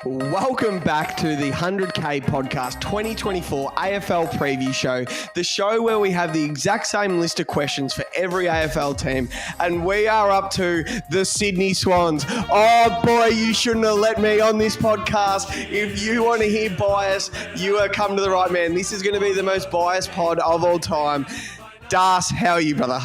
Welcome back to the 100K Podcast 2024 AFL Preview Show, the show where we have the exact same list of questions for every AFL team, and we are up to the Sydney Swans. Oh boy, you shouldn't have let me on this podcast. If you want to hear bias, you have come to the right man. This is going to be the most biased pod of all time. Das, how are you, brother?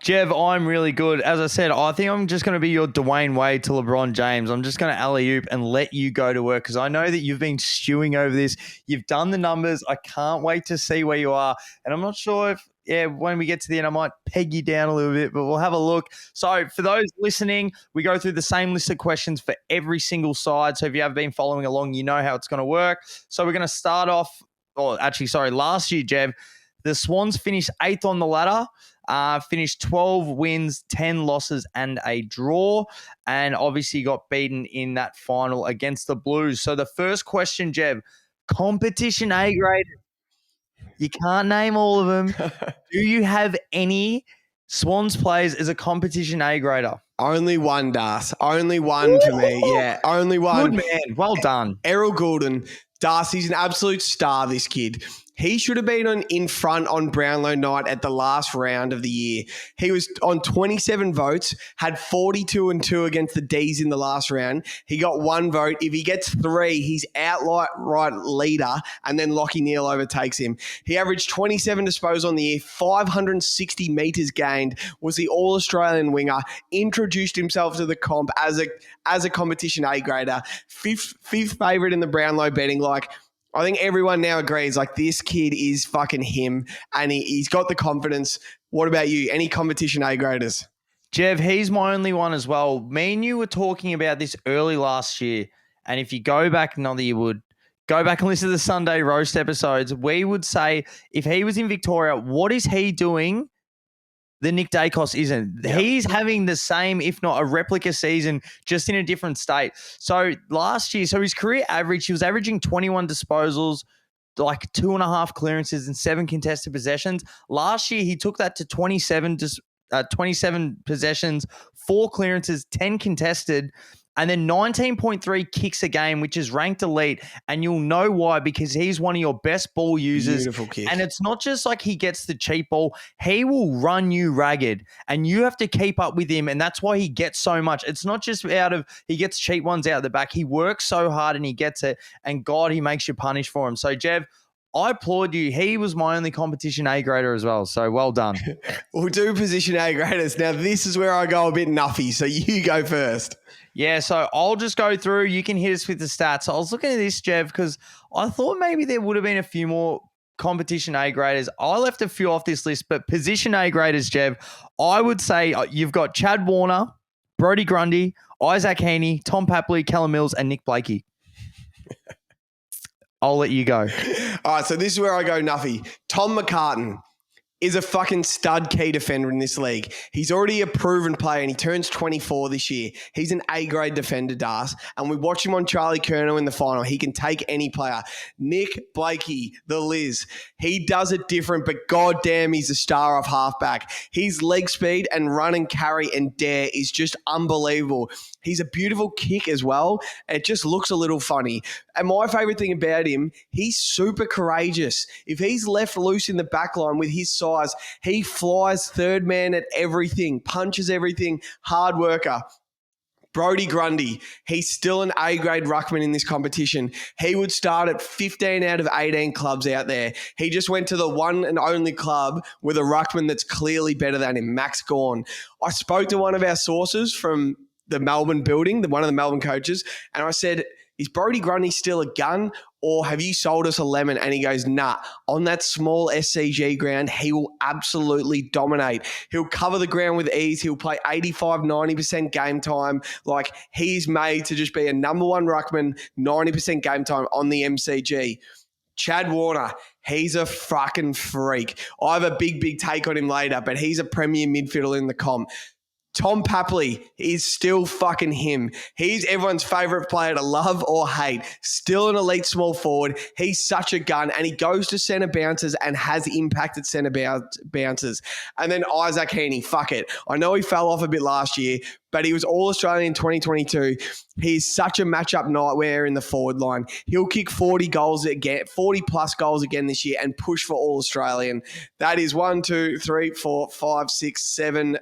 Jev, I'm really good. As I said, I think I'm just going to be your Dwayne Wade to LeBron James. I'm just going to alley-oop and let you go to work because I know that you've been stewing over this. You've done the numbers. I can't wait to see where you are. And I'm not sure if, when we get to the end, I might peg you down a little bit, but we'll have a look. So for those listening, we go through the same list of questions for every single side. So if you have been following along, you know how it's going to work. So we're going to start off, last year, Jev, the Swans finished 8th on the ladder. Finished 12 wins, 10 losses, and a draw, and obviously got beaten in that final against the Blues. So the first question, Jeb, competition A grade. You can't name all of them. Do you have any Swans players as a competition A grader? Only one, Das. Only one for me. Yeah, only one. Good man. Well done. Errol Goulden. Darcy's an absolute star, this kid. He should have been in front on Brownlow night at the last round of the year. He was on 27 votes, had 42 and 2 against the D's in the last round. He got 1 vote. If he gets 3, he's outright leader, and then Lachie Neale overtakes him. He averaged 27 disposals on the year, 560 metres gained, was the All-Australian winger, introduced himself to the comp as a competition A grader, fifth favourite in the Brownlow betting. I think everyone now agrees, this kid is fucking him, and he's got the confidence. What about you? Any competition A graders? Jev, he's my only one as well. Me and you were talking about this early last year, and if you go back, not that you would, go back and listen to the Sunday roast episodes, we would say if he was in Victoria, what is he doing that Nick Dacos isn't? Yep. He's having the same, if not a replica season, just in a different state. So last year, his career average, he was averaging 21 disposals, 2.5 clearances and 7 contested possessions. Last year, he took that to 27 possessions, 4 clearances, 10 contested, and then 19.3 kicks a game, which is ranked elite. And you'll know why, because he's one of your best ball users. Beautiful kick. And it's not just he gets the cheap ball. He will run you ragged, and you have to keep up with him. And that's why he gets so much. It's not just he gets cheap ones out of the back. He works so hard and he gets it. And God, he makes you punish for him. So, Jev, I applaud you. He was my only competition A grader as well. So well done. We'll do position A graders. Now, this is where I go a bit nuffy. So you go first. Yeah, so I'll just go through. You can hit us with the stats. I was looking at this, Jev, because I thought maybe there would have been a few more competition A graders. I left a few off this list, but position A graders, Jev, I would say you've got Chad Warner, Brodie Grundy, Isaac Heaney, Tom Papley, Callum Mills, and Nick Blakey. I'll let you go. All right, so this is where I go nuffy. Tom McCartan is a fucking stud key defender in this league. He's already a proven player, and he turns 24 this year. He's an A-grade defender, Das, and we watch him on Charlie Curnow in the final. He can take any player. Nick Blakey, the Liz, he does it different, but goddamn, he's a star off halfback. His leg speed and run and carry and dare is just unbelievable. He's a beautiful kick as well. It just looks a little funny. And my favourite thing about him, he's super courageous. If he's left loose in the back line with his size, he flies third man at everything, punches everything, hard worker. Brodie Grundy, he's still an A-grade ruckman in this competition. He would start at 15 out of 18 clubs out there. He just went to the one and only club with a ruckman that's clearly better than him, Max Gawn. I spoke to one of our sources from the Melbourne building, one of the Melbourne coaches, and I said, is Brodie Grundy still a gun, or have you sold us a lemon? And he goes, nah, on that small SCG ground, he will absolutely dominate. He'll cover the ground with ease. He'll play 85, 90% game time. He's made to just be a number one ruckman, 90% game time on the MCG. Chad Warner, he's a fucking freak. I have a big take on him later, but he's a premier midfielder in the comp. Tom Papley is still fucking him. He's everyone's favourite player to love or hate. Still an elite small forward. He's such a gun, and he goes to centre bounces and has impacted centre bounces. And then Isaac Heaney, fuck it. I know he fell off a bit last year, but he was All-Australian in 2022. He's such a matchup nightmare in the forward line. He'll kick 40 goals again, 40-plus goals again this year and push for All-Australian. That is 1, 2, 3, 4, 5, 6, 7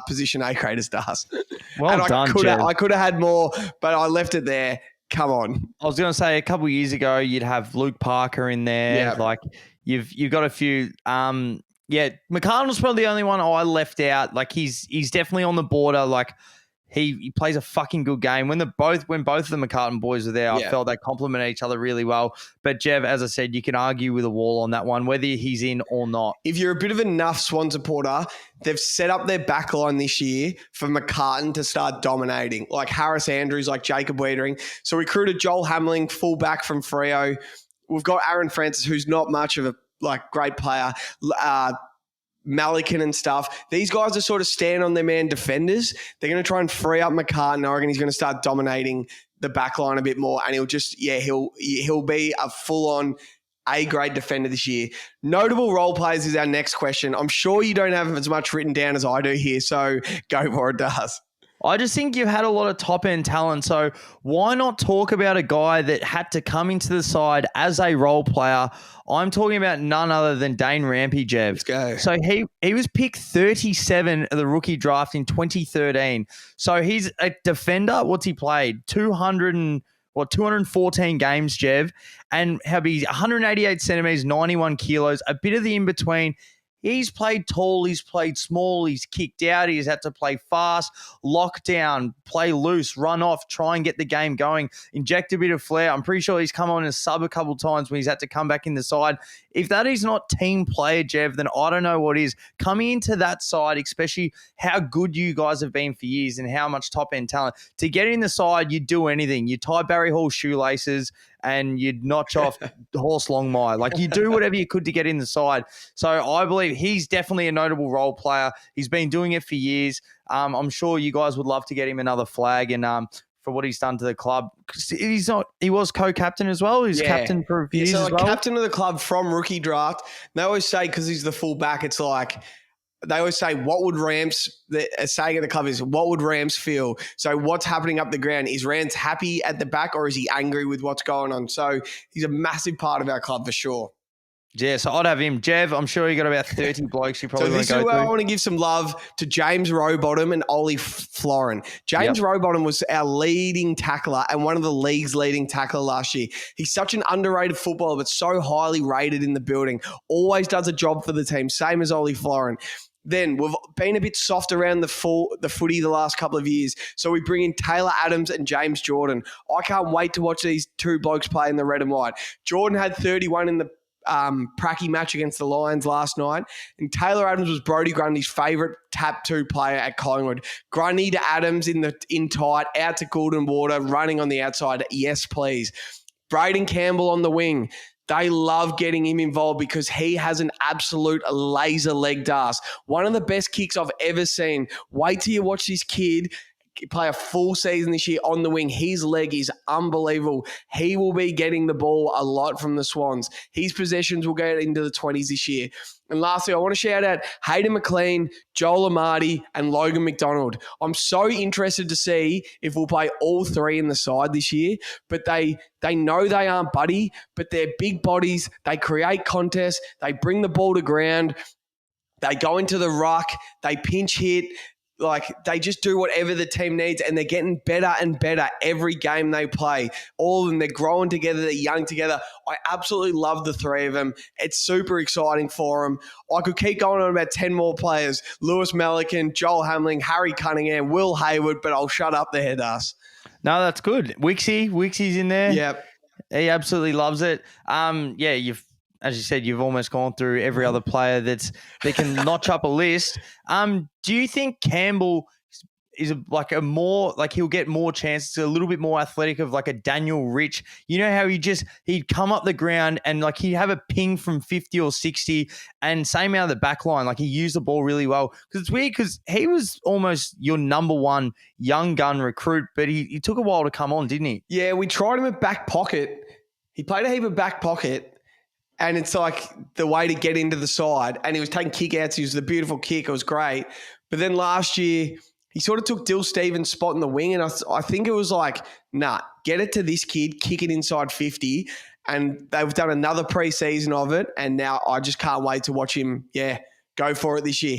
position A grade stars. Well done, Jev. I could have had more, but I left it there. Come on. I was going to say a couple of years ago, you'd have Luke Parker in there. Yeah. Like you've got a few. McCardle's probably the only one I left out. Like he's definitely on the border. Like he plays a fucking good game. When both of the McCartan boys are there, I felt they complement each other really well. But Jev, as I said, you can argue with a wall on that one, whether he's in or not. If you're a bit of a Nuff Swan supporter, they've set up their back line this year for McCartan to start dominating, like Harris Andrews, like Jacob Wiedering. So we recruited Joel Hamling, fullback from Freo. We've got Aaron Francis, who's not much of a great player. Malikan and stuff. These guys are sort of stand on their man defenders. They're going to try and free up McCartan. I reckon he's going to start dominating the back line a bit more, and he'll be a full-on A-grade defender this year. Notable role players is our next question. I'm sure you don't have as much written down as I do here, so go for it, Daz. I just think you've had a lot of top-end talent, so why not talk about a guy that had to come into the side as a role player? I'm talking about none other than Dane Rampy, Jev. Let's go. So he was picked 37 of the rookie draft in 2013. So he's a defender. What's he played? 214 games, Jev, and he's 188 centimeters, 91 kilos, a bit of the in-between. He's played tall, he's played small, he's kicked out, he's had to play fast, lock down, play loose, run off, try and get the game going, inject a bit of flair. I'm pretty sure he's come on a sub a couple of times when he's had to come back in the side. If that is not team player, Jev, then I don't know what is. Coming into that side, especially how good you guys have been for years and how much top-end talent, to get in the side, you'd do anything. You tie Barry Hall's shoelaces and you'd notch off Horse Longmire. Like, you do whatever you could to get in the side. So I believe he's definitely a notable role player. He's been doing it for years. I'm sure you guys would love to get him another flag and for what he's done to the club. He was co-captain as well. He's captain for a few years as well. Captain of the club from rookie draft. They always say, because he's the fullback, it's like, they always say, what would Rams, the saying at the club is, what would Rams feel? So what's happening up the ground? Is Rams happy at the back or is he angry with what's going on? So he's a massive part of our club for sure. Yeah, so I'd have him. Jev, I'm sure you got about 30 blokes you probably want to go So this is where to. I want to give some love to James Rowbottom and Ollie Florin. James Rowbottom was our leading tackler and one of the league's leading tackler last year. He's such an underrated footballer, but so highly rated in the building. Always does a job for the team, same as Ollie Florin. Then we've been a bit soft around the footy the last couple of years. So we bring in Taylor Adams and James Jordan. I can't wait to watch these two blokes play in the red and white. Jordan had 31 in the pracky match against the Lions last night, and Taylor Adams was Brodie Grundy's favourite tap 2 player at Collingwood. Grundy to Adams in tight, out to Goulden Water, running on the outside. Yes, please. Braden Campbell on the wing. They love getting him involved because he has an absolute laser-legged ass. One of the best kicks I've ever seen. Wait till you watch this kid play a full season this year on the wing. His leg is unbelievable. He will be getting the ball a lot from the Swans. His possessions will get into the 20s this year. And lastly, I want to shout out Hayden McLean, Joel Amati, and Logan McDonald. I'm so interested to see if we'll play all three in the side this year, but they know they aren't buddy, but they're big bodies. They create contests. They bring the ball to ground. They go into the ruck. They pinch hit. Like, they just do whatever the team needs, and they're getting better and better every game they play. All of them, they're growing together, they're young together. I absolutely love the three of them. It's super exciting for them. I could keep going on about 10 more players. Lewis Melican, Joel Hamling, Harry Cunningham, Will Hayward, but I'll shut up there, Das. No, that's good. Wixie's in there. Yep. He absolutely loves it. As you said, you've almost gone through every other player that can notch up a list. Do you think Campbell is like a more like he'll get more chances, a little bit more athletic of like a Daniel Rich. You know how he'd come up the ground and like he'd have a ping from 50 or 60, and same out of the back line. Like he used the ball really well. Because it's weird because he was almost your number one young gun recruit, but he took a while to come on, didn't he? Yeah, we tried him at back pocket. He played a heap of back pocket, and it's like the way to get into the side. And he was taking kick-outs. He was the beautiful kick. It was great. But then last year, he sort of took Dill Stevens' spot in the wing, and I think it was like, nah, get it to this kid, kick it inside 50. And they've done another preseason of it, and now I just can't wait to watch him, go for it this year.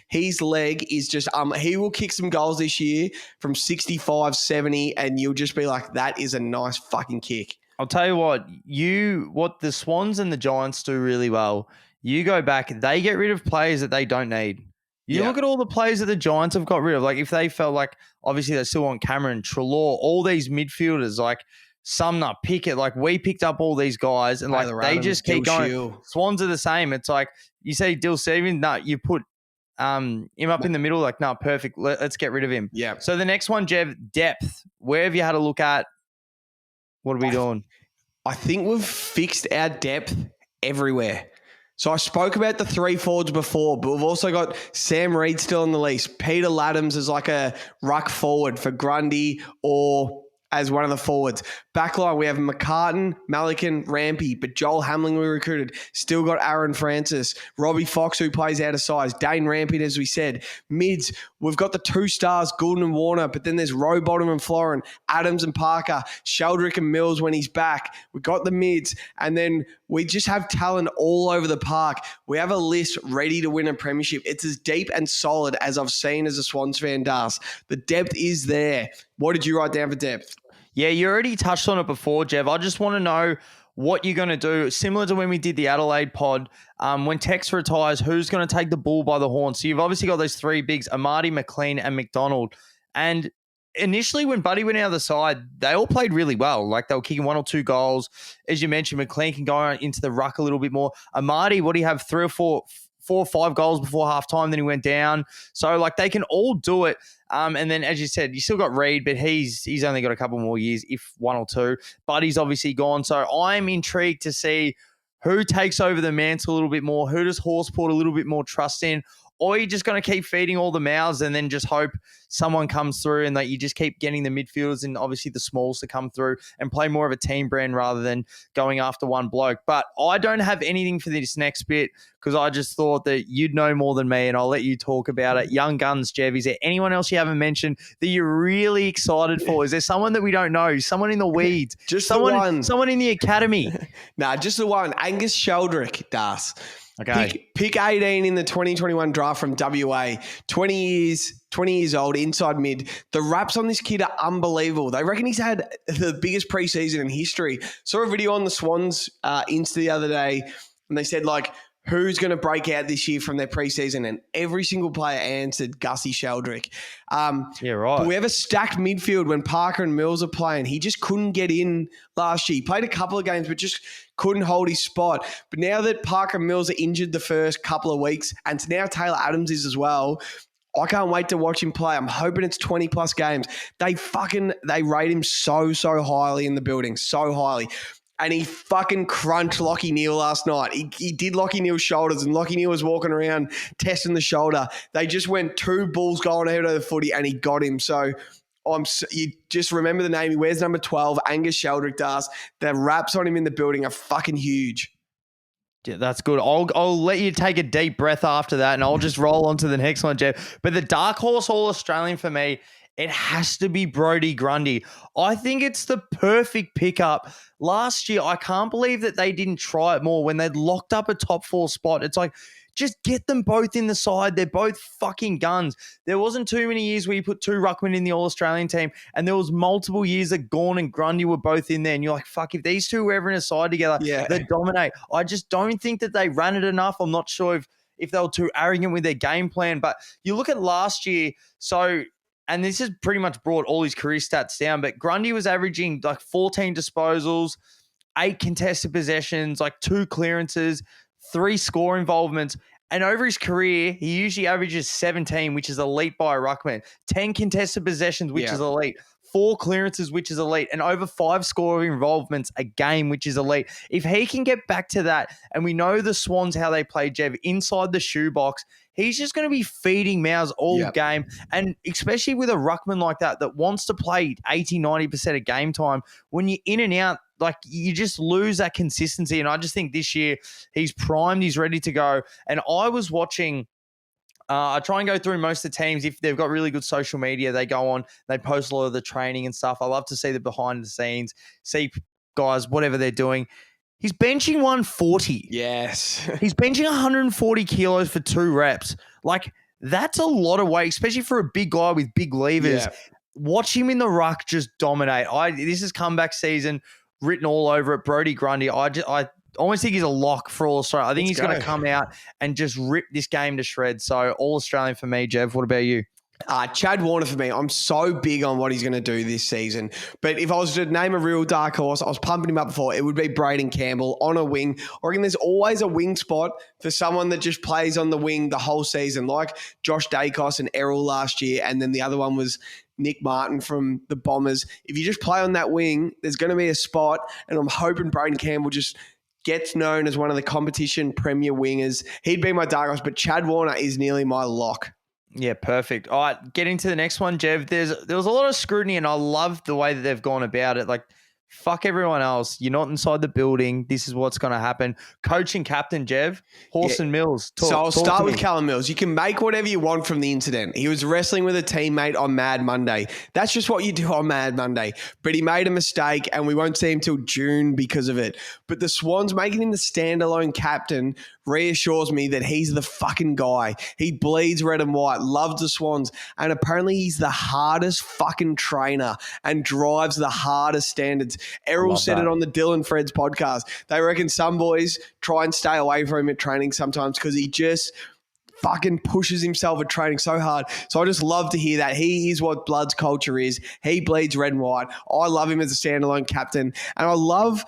His leg is just he will kick some goals this year from 65, 70, and you'll just be like, that is a nice fucking kick. I'll tell you what the Swans and the Giants do really well. You go back, they get rid of players that they don't need. You look at all the players that the Giants have got rid of. Like if they felt like, obviously they still want Cameron, Treloar, all these midfielders like Sumner, Pickett. Like we picked up all these guys and like they just keep going. Swans are the same. It's like you say Dill Stevens, you put him up in the middle. Like perfect. Let's get rid of him. Yeah. So the next one, Jev, depth. Where have you had a look at? What are we doing? I think we've fixed our depth everywhere. So I spoke about the three forwards before, but we've also got Sam Reid still on the lease. Peter Laddams is like a ruck forward for Grundy or as one of the forwards. Backline, we have McCartan, Malikan, Rampy, but Joel Hamling we recruited. Still got Aaron Francis, Robbie Fox who plays out of size, Dane Rampy, as we said. Mids, we've got the two stars, Goulden and Warner, but then there's Rowbottom and Florin, Adams and Parker, Sheldrick and Mills when he's back. We've got the mids, and then we just have talent all over the park. We have a list ready to win a premiership. It's as deep and solid as I've seen as a Swans fan does. The depth is there. What did you write down for depth? Yeah, you already touched on it before, Jev. I just want to know what you're going to do, similar to when we did the Adelaide pod. When Tex retires, who's going to take the bull by the horn? So you've obviously got those three bigs, Amati, McLean, and McDonald. And initially when Buddy went out of the side, they all played really well. Like they were kicking 1 or 2 goals. As you mentioned, McLean can go into the ruck a little bit more. Amati, what do you have, 3 or 4 or 5 goals before halftime, then he went down. So like they can all do it. And then, as you said, you still got Reid, but he's only got a couple more years, if 1 or 2. Buddy's obviously gone. So I'm intrigued to see who takes over the mantle a little bit more, who does Horse put a little bit more trust in, or are you just going to keep feeding all the mouths and then just hope someone comes through and that you just keep getting the midfielders and obviously the smalls to come through and play more of a team brand rather than going after one bloke. But I don't have anything for this next bit because I just thought that you'd know more than me and I'll let you talk about it. Young Guns, Jev, is there anyone else you haven't mentioned that you're really excited for? Is there someone that we don't know? Someone in the weeds? Just someone in the academy? Nah, just the one. Angus Sheldrick, Das. Okay. Pick 18 in the 2021 draft from WA. 20 years old, inside mid. The raps on this kid are unbelievable. They reckon he's had the biggest preseason in history. Saw a video on the Swans Insta the other day, and they said, like, who's going to break out this year from their preseason? And every single player answered Gussie Sheldrick. Yeah, right. But we have a stacked midfield when Parker and Mills are playing. He just couldn't get in last year. He played a couple of games, but just couldn't hold his spot. But now that Parker and Mills are injured the first couple of weeks, and now Taylor Adams is as well, I can't wait to watch him play. I'm hoping it's 20-plus games. They rate him so highly in the building, so highly. And he fucking crunched Lockie Neal last night. He did Lockie Neal's shoulders, and Lockie Neal was walking around testing the shoulder. They just went 2 bulls going ahead of the footy, and he got him. So you just remember the name. He wears number 12, Angus Sheldrick does. The raps on him in the building are fucking huge. Yeah, that's good. I'll let you take a deep breath after that, and I'll just roll on to the next one, Jeff. But the dark horse All-Australian for me, it has to be Brodie Grundy. I think it's the perfect pickup. Last year, I can't believe that they didn't try it more when they'd locked up a top 4 spot. It's like, just get them both in the side. They're both fucking guns. There wasn't too many years where you put 2 ruckmen in the All-Australian team, and there was multiple years that Gawn and Grundy were both in there, and you're like, fuck, if these two were ever in a side together, they'd dominate. I just don't think that they ran it enough. I'm not sure if they were too arrogant with their game plan, but you look at last year, and this has pretty much brought all his career stats down, but Grundy was averaging like 14 disposals, 8 contested possessions, like 2 clearances, 3 score involvements, And over his career, he usually averages 17, which is elite by a ruckman, 10 contested possessions, which is elite, 4 clearances, which is elite, and over 5 scoring involvements a game, which is elite. If he can get back to that, and we know the Swans, how they play, Jev, inside the shoebox, he's just going to be feeding mouths all game. And especially with a ruckman like that wants to play 80, 90% of game time, when you're in and out, like you just lose that consistency. And I just think this year he's primed, he's ready to go. And I was watching, I try and go through most of the teams. If they've got really good social media, they go on, they post a lot of the training and stuff. I love to see the behind the scenes, see guys, whatever they're doing. He's benching 140. Yes. He's benching 140 kilos for 2 reps. Like, that's a lot of weight, especially for a big guy with big levers. Yeah. Watch him in the ruck just dominate. This is comeback season, written all over it. Brody Grundy, I almost think he's a lock for All Australia. I think he's going to come out and just rip this game to shreds. So All Australian for me, Jev. What about you? Chad Warner for me. I'm so big on what he's going to do this season. But if I was to name a real dark horse, I was pumping him up before, it would be Braden Campbell on a wing. I reckon there's always a wing spot for someone that just plays on the wing the whole season, like Josh Dacos and Errol last year. And then the other one was Nick Martin from the Bombers. If you just play on that wing, there's going to be a spot. And I'm hoping Braden Campbell just gets known as one of the competition premier wingers. He'd be my dark horse, but Chad Warner is nearly my lock. Yeah, perfect. All right, getting to the next one, Jev. There was a lot of scrutiny, and I love the way that they've gone about it. Like, fuck everyone else. You're not inside the building. This is what's going to happen. Coach and captain, Jev, Horse and Mills. So I'll start with Callum Mills. You can make whatever you want from the incident. He was wrestling with a teammate on Mad Monday. That's just what you do on Mad Monday. But he made a mistake, and we won't see him till June because of it. But the Swans making him the standalone captain reassures me that he's the fucking guy. He bleeds red and white, loves the Swans, and apparently he's the hardest fucking trainer and drives the hardest standards. Errol said it on the Dylan Freds podcast. They reckon some boys try and stay away from him at training sometimes because he just fucking pushes himself at training so hard. So I just love to hear that. He is what Blood's culture is. He bleeds red and white. I love him as a standalone captain. And I love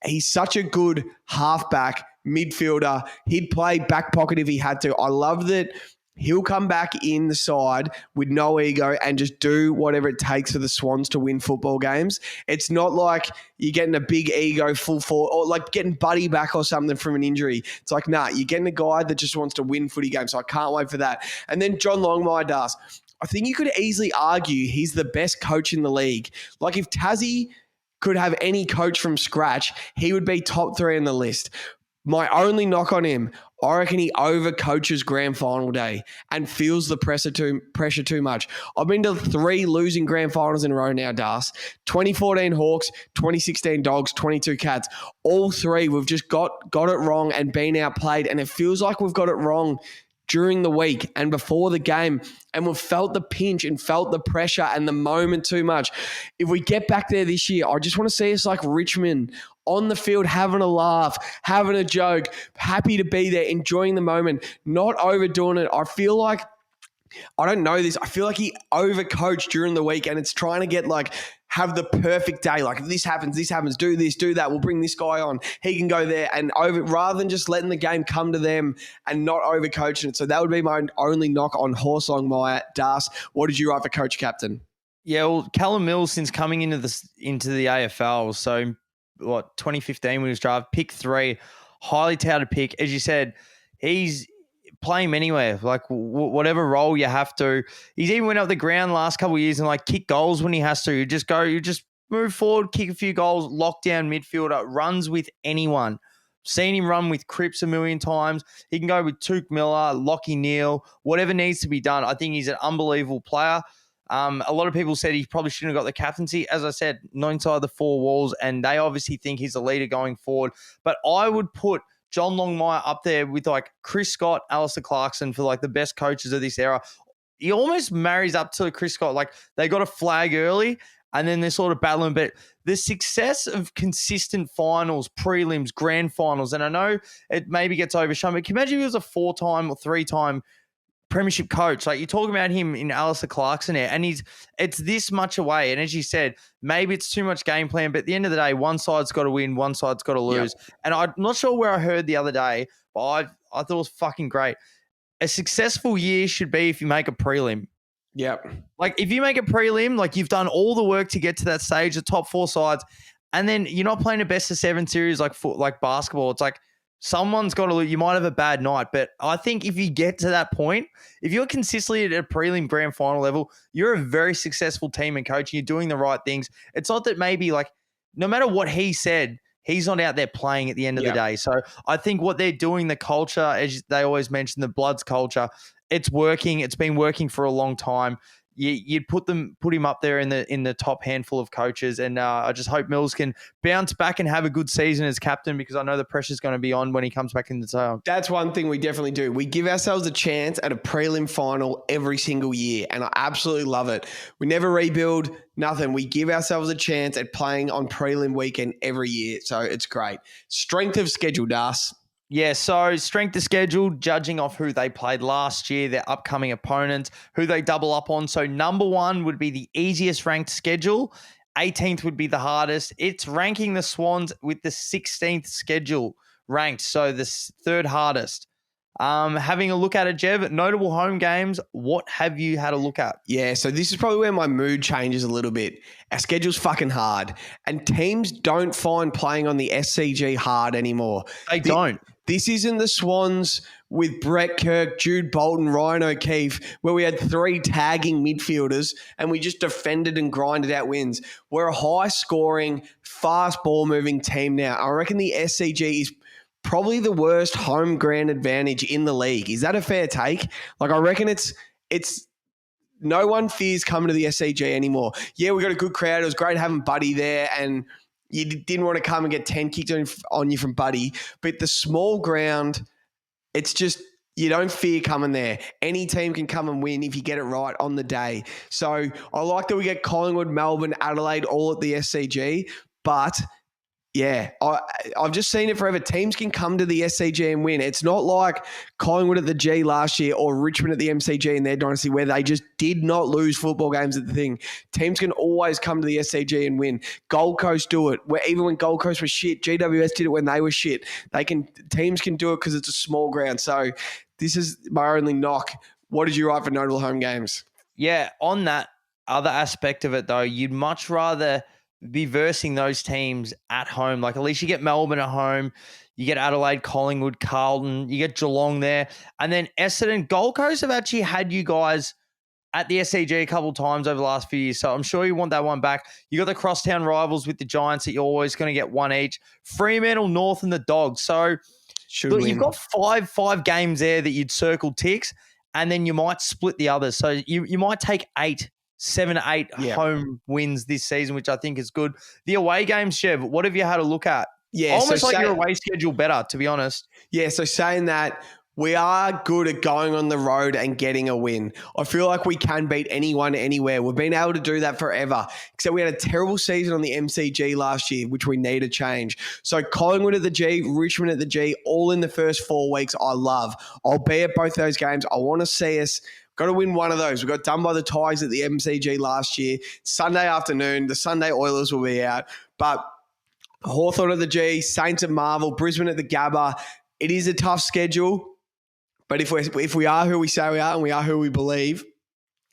he's such a good halfback midfielder. He'd play back pocket if he had to. I love that he'll come back in the side with no ego and just do whatever it takes for the Swans to win football games. It's not like you're getting a big ego full forward or like getting Buddy back or something from an injury. It's like, nah, you're getting a guy that just wants to win footy games. So I can't wait for that. And then John Longmire does. I think you could easily argue he's the best coach in the league. Like if Tassie could have any coach from scratch, he would be top 3 on the list. My only knock on him, I reckon he overcoaches grand final day and feels the pressure too much. I've been to 3 losing grand finals in a row now, Das. 2014 Hawks, 2016 Dogs, 22 Cats. All 3 we've just got it wrong and been outplayed, and it feels like we've got it wrong during the week and before the game, and we've felt the pinch and felt the pressure and the moment too much. If we get back there this year, I just want to see us like Richmond on the field, having a laugh, having a joke, happy to be there, enjoying the moment, not overdoing it. I feel like, I don't know this, I feel like he overcoached during the week and it's trying to get like, have the perfect day. Like if this happens, do this, do that. We'll bring this guy on. He can go there and over rather than just letting the game come to them and not overcoaching it. So that would be my only knock on Horse Longmire. Das, what did you write for coach captain? Yeah, well, Callum Mills since coming into the AFL, so 2015 when he was drafted, pick 3, highly touted pick. As you said, he's play him anywhere, like whatever role you have to. He's even went up the ground last couple of years and like kick goals when he has to. You just move forward, kick a few goals, lock down midfielder, runs with anyone. Seen him run with Cripps a million times. He can go with Touk Miller, Lockie Neal, whatever needs to be done. I think he's an unbelievable player. A lot of people said he probably shouldn't have got the captaincy. As I said, not inside the 4 walls, and they obviously think he's a leader going forward. But I would put John Longmire up there with like Chris Scott, Alistair Clarkson for like the best coaches of this era. He almost marries up to Chris Scott. Like they got a flag early and then they're sort of battling. But the success of consistent finals, prelims, grand finals, and I know it maybe gets overshone, but can you imagine if he was a 4-time or 3-time premiership coach. Like, you're talking about him in Alistair Clarkson there, and it's this much away. And as you said, maybe it's too much game plan, but at the end of the day, one side's got to win, one side's got to lose. Yep. And I'm not sure where I heard the other day, but I thought it was fucking great. A successful year should be if you make a prelim. Yep. Like, if you make a prelim, like, you've done all the work to get to that stage, the top 4 sides, and then you're not playing a best of 7 series like basketball. It's like someone's got to lose. You might have a bad night, but I think if you get to that point, if you're consistently at a prelim grand final level, you're a very successful team and coach. You're doing the right things. It's not that maybe, like, no matter what he said, he's not out there playing at the end of the day. So I think what they're doing, the culture, as they always mention, the Bloods culture, it's working. It's been working for a long time. You'd put him up there in the top handful of coaches, and I just hope Mills can bounce back and have a good season as captain, because I know the pressure's going to be on when he comes back in the zone. That's one thing we definitely do. We give ourselves a chance at a prelim final every single year, and I absolutely love it. We never rebuild, nothing. We give ourselves a chance at playing on prelim weekend every year, so it's great. Strength of schedule, Das. Yeah, so strength of schedule, judging off who they played last year, their upcoming opponents, who they double up on. So number 1 would be the easiest ranked schedule. 18th would be the hardest. It's ranking the Swans with the 16th schedule ranked, so the 3rd hardest. Having a look at it, Jev, notable home games, what have you had a look at? Yeah, so this is probably where my mood changes a little bit. Our schedule's fucking hard, and teams don't find playing on the SCG hard anymore. They don't. This isn't the Swans with Brett Kirk, Jude Bolton, Ryan O'Keefe, where we had 3 tagging midfielders and we just defended and grinded out wins. We're a high-scoring, fast ball-moving team now. I reckon the SCG is probably the worst home ground advantage in the league. Is that a fair take? Like, I reckon it's no one fears coming to the SCG anymore. Yeah, we got a good crowd. It was great having Buddy there, and you didn't want to come and get 10 kicks on you from Buddy. But the small ground, it's just, you don't fear coming there. Any team can come and win if you get it right on the day. So I like that we get Collingwood, Melbourne, Adelaide all at the SCG, but yeah, I've just seen it forever. Teams can come to the SCG and win. It's not like Collingwood at the G last year or Richmond at the MCG in their dynasty, where they just did not lose football games at the thing. Teams can always come to the SCG and win. Gold Coast do it. Even when Gold Coast was shit, GWS did it when they were shit. Teams can do it because it's a small ground. So this is my only knock. What did you write for notable home games? Yeah, on that other aspect of it, though, you'd much rather be versing those teams at home. Like, at least you get Melbourne at home, you get Adelaide, Collingwood, Carlton, you get Geelong there, and then Essendon. Gold Coast have actually had you guys at the SCG a couple of times over the last few years, so I'm sure you want that one back. You got the crosstown rivals with the Giants that you're always going to get one each. Fremantle, North, and the Dogs. So look, you've got five games there that you'd circle ticks, and then you might split the others. So you might take 7 to 8 home wins this season, which I think is good. The away games, Chev, what have you had a look at? Yeah, almost like your away schedule better, to be honest. Yeah, so saying that, we are good at going on the road and getting a win. I feel like we can beat anyone anywhere. We've been able to do that forever, except we had a terrible season on the MCG last year, which we need to change. So Collingwood at the G, Richmond at the G, all in the first 4 weeks, I love. I'll be at both those games. I want to see us. Got to win one of those. We got done by the Tigers at the MCG last year. Sunday afternoon, the Sunday Oilers will be out. But Hawthorn at the G, Saints at Marvel, Brisbane at the Gabba. It is a tough schedule, but if we are who we say we are and we are who we believe,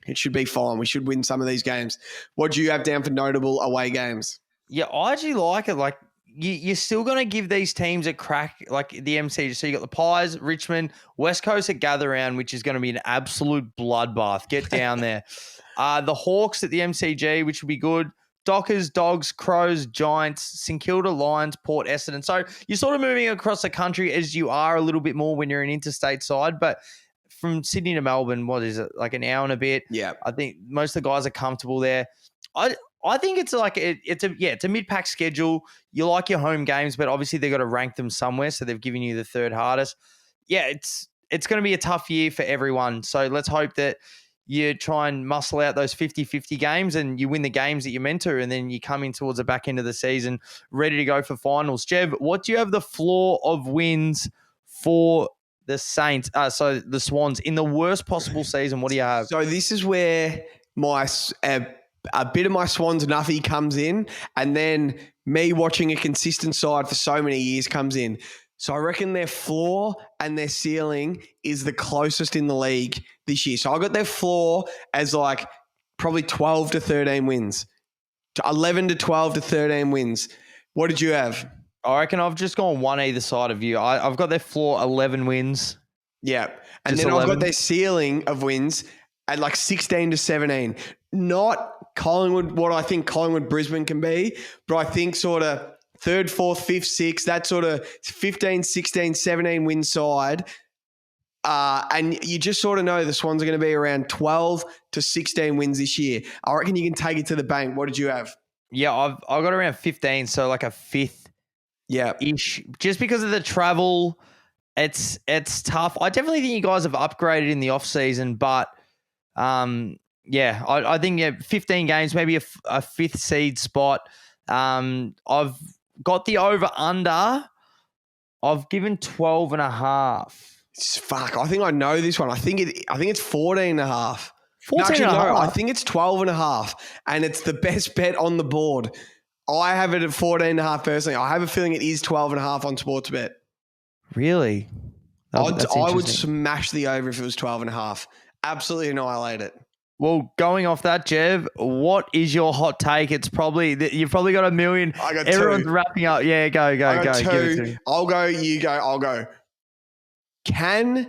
it should be fine. We should win some of these games. What do you have down for notable away games? Yeah, I actually like it. Like, you're still going to give these teams a crack, like the MCG. So you got the Pies, Richmond, West Coast at Gather Round, which is going to be an absolute bloodbath. Get down there. The Hawks at the MCG, which will be good. Dockers, Dogs, Crows, Giants, St Kilda, Lions, Port, Essendon. So you're sort of moving across the country as you are a little bit more when you're an interstate side. But from Sydney to Melbourne, what is it, like an hour and a bit? Yeah. I think most of the guys are comfortable there. I think it's like it's a mid-pack schedule. You like your home games, but obviously they've got to rank them somewhere, so they've given you the 3rd hardest. Yeah, it's going to be a tough year for everyone. So let's hope that you try and muscle out those 50-50 games and you win the games that you're meant to, and then you come in towards the back end of the season ready to go for finals. Jeb, what do you have the floor of wins for the Saints. So the Swans in the worst possible season. What do you have? So this is where a bit of my Swans nuffy comes in, and then me watching a consistent side for so many years comes in. So I reckon their floor and their ceiling is the closest in the league this year. So I got their floor as like probably 12 to 13 wins, to 11 to 12 to 13 wins. What did you have? I reckon I've just gone one either side of you. I've got their floor 11 wins. Yeah. And Just then 11. I've got their ceiling of wins at like 16 to 17. Not Collingwood, what I think Collingwood Brisbane can be, but I think sort of third, fourth, fifth, sixth, that sort of 15, 16, 17 win side. And you just sort of know the Swans are going to be around 12 to 16 wins this year. I reckon you can take it to the bank. What did you have? Yeah, I've got around 15, so like a fifth Yeah. ish. Just because of the travel, it's tough. I definitely think you guys have upgraded in the off season, but yeah, I think 15 games, maybe a fifth seed spot. I've got the over under. I've given 12 and a half. Fuck, I think I know this one. I think it's 14 and a half. 14 Actually, and a no, half? I think it's 12 and a half, and it's the best bet on the board. I have it at 14 and a half personally. I have a feeling it is 12 and a half on Sportsbet. Really? That's I would interesting. smash the over if it was 12 and a half. Absolutely annihilate it. Well, going off that, Jev, what is your hot take? It's probably you've probably got a million. I got Everyone's two. wrapping up. Yeah, go. I got Give it to two. me. I'll go, you go, I'll go. Can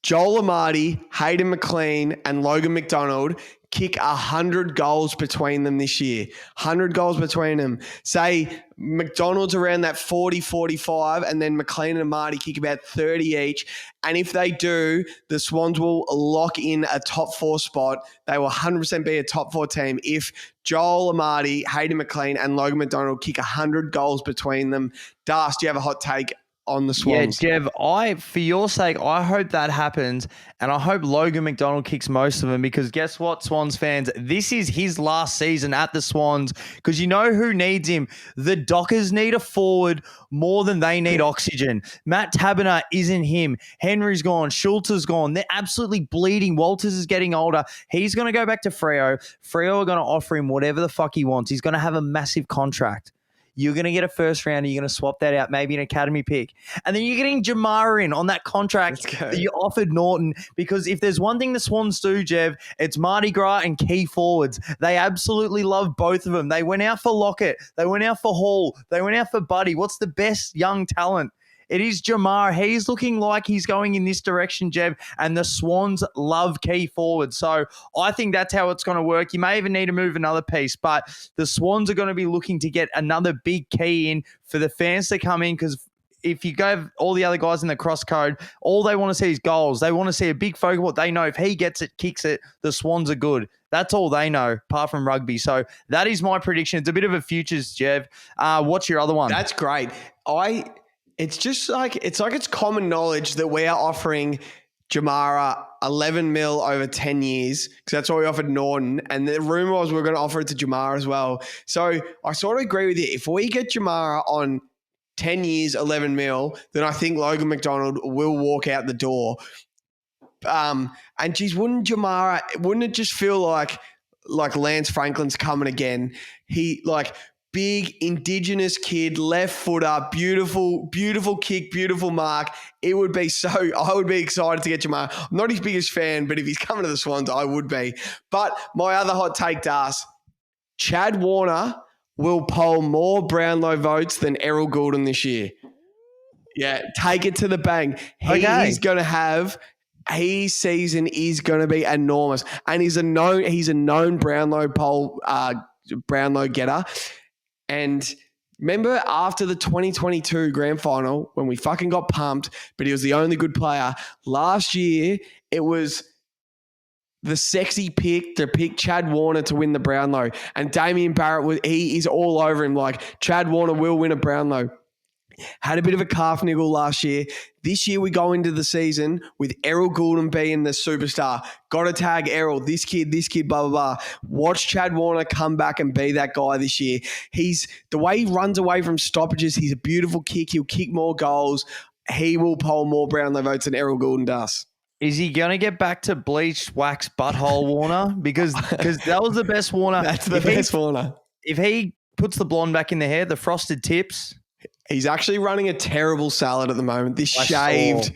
Joel Amati, Hayden McLean, and Logan McDonald kick 100 goals between them this year? 100 goals between them. Say McDonald's around that 40, 45, and then McLean and Amati kick about 30 each. And if they do, the Swans will lock in a top 4 spot. They will 100% be a top 4 team if Joel Amati, Hayden McLean, and Logan McDonald kick 100 goals between them. Das, do you have a hot take on the Swans? Yeah, Jev, for your sake, I hope that happens, and I hope Logan McDonald kicks most of them, because guess what, Swans fans? This is his last season at the Swans, because you know who needs him? The Dockers need a forward more than they need oxygen. Matt Taberner isn't him. Henry's gone. Schultz is gone. They're absolutely bleeding. Walters is getting older. He's going to go back to Freo. Freo are going to offer him whatever the fuck he wants. He's going to have a massive contract. You're going to get a first rounder. You're going to swap that out, maybe an academy pick. And then you're getting Jamara in on that contract that you offered Norton. Because if there's one thing the Swans do, Jev, it's Mardi Gras and key forwards. They absolutely love both of them. They went out for Lockett. They went out for Hall. They went out for Buddy. What's the best young talent? It is Jamar. He's looking like he's going in this direction, Jeb, and the Swans love key forward. So I think that's how it's going to work. You may even need to move another piece, but the Swans are going to be looking to get another big key in for the fans to come in, because if you go all the other guys in the cross code, all they want to see is goals. They want to see a big focal ball. They know if he gets it, kicks it, the Swans are good. That's all they know, apart from rugby. So that is my prediction. It's a bit of a futures, Jev. What's your other one? That's great. It's just like it's common knowledge that we are offering Jamara 11 mil over 10 years, because that's what we offered Norton. And the rumor was we were going to offer it to Jamara as well. So I sort of agree with you. If we get Jamara on 10 years, 11 mil, then I think Logan McDonald will walk out the door. And geez, wouldn't it just feel like Lance Franklin's coming again? He big Indigenous kid, left footer, beautiful kick, beautiful mark. I would be excited to get Jamar. I'm not his biggest fan, but if he's coming to the Swans, I would be. But my other hot take, Das, Chad Warner will poll more Brownlow votes than Errol Goulden this year. Yeah, take it to the bank. He's going to have... His season is going to be enormous, and he's a known Brownlow Brownlow getter. And remember after the 2022 grand final when we fucking got pumped, but he was the only good player last year. It was the sexy pick to pick Chad Warner to win the Brownlow, and Damien Barrett he is all over him. Like, Chad Warner will win a Brownlow. Had a bit of a calf niggle last year. This year we go into the season with Errol Goulden being the superstar. Got to tag Errol, this kid, blah, blah, blah. Watch Chad Warner come back and be that guy this year. The way he runs away from stoppages, he's a beautiful kick. He'll kick more goals. he will poll more Brownlow votes than Errol Goulden does. Is he going to get back to bleached wax butthole Warner? Because that was the best Warner. That's the best Warner. If he puts the blonde back in the hair, the frosted tips. He's actually running a terrible salad at the moment. This shaved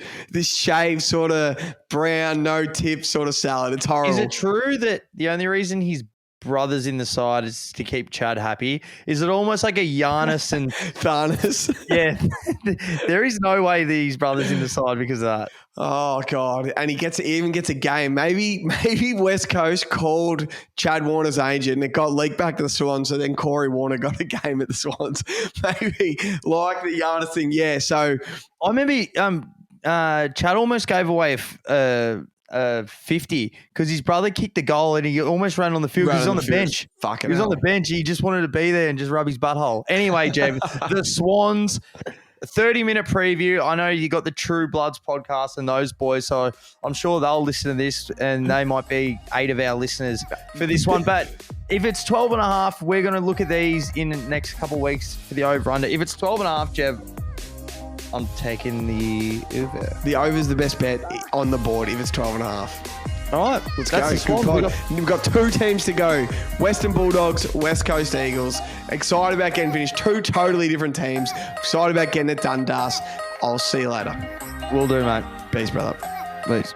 sort of brown, no tips sort of salad. It's horrible. Is it true that the only reason his brother's in the side is to keep Chad happy? Is it almost like a Giannis and Thanos? Yeah. There is no way these brothers in the side because of that. Oh God! And he even gets a game. Maybe West Coast called Chad Warner's agent and it got leaked back to the Swans. So then Corey Warner got a game at the Swans. Maybe like the Giannis thing. Yeah. So I remember Chad almost gave away 50 because his brother kicked the goal and he almost ran on the field. He was on the bench. Fucking he was on the bench. He just wanted to be there and just rub his butthole. Anyway, Jeb, the Swans. 30-minute preview. I know you got the True Bloods podcast and those boys, so I'm sure they'll listen to this and they might be 8 of our listeners for this one. But if it's 12 and a half, we're going to look at these in the next couple of weeks for the over-under. If it's 12 and a half, Jeb, I'm taking the over. The over is the best bet on the board if it's 12 and a half. All right, let's go. We've got 2 teams to go. Western Bulldogs, West Coast Eagles. Excited about getting finished. 2 totally different teams. Excited about getting it done, Das. I'll see you later. Will do, mate. Peace, brother. Peace.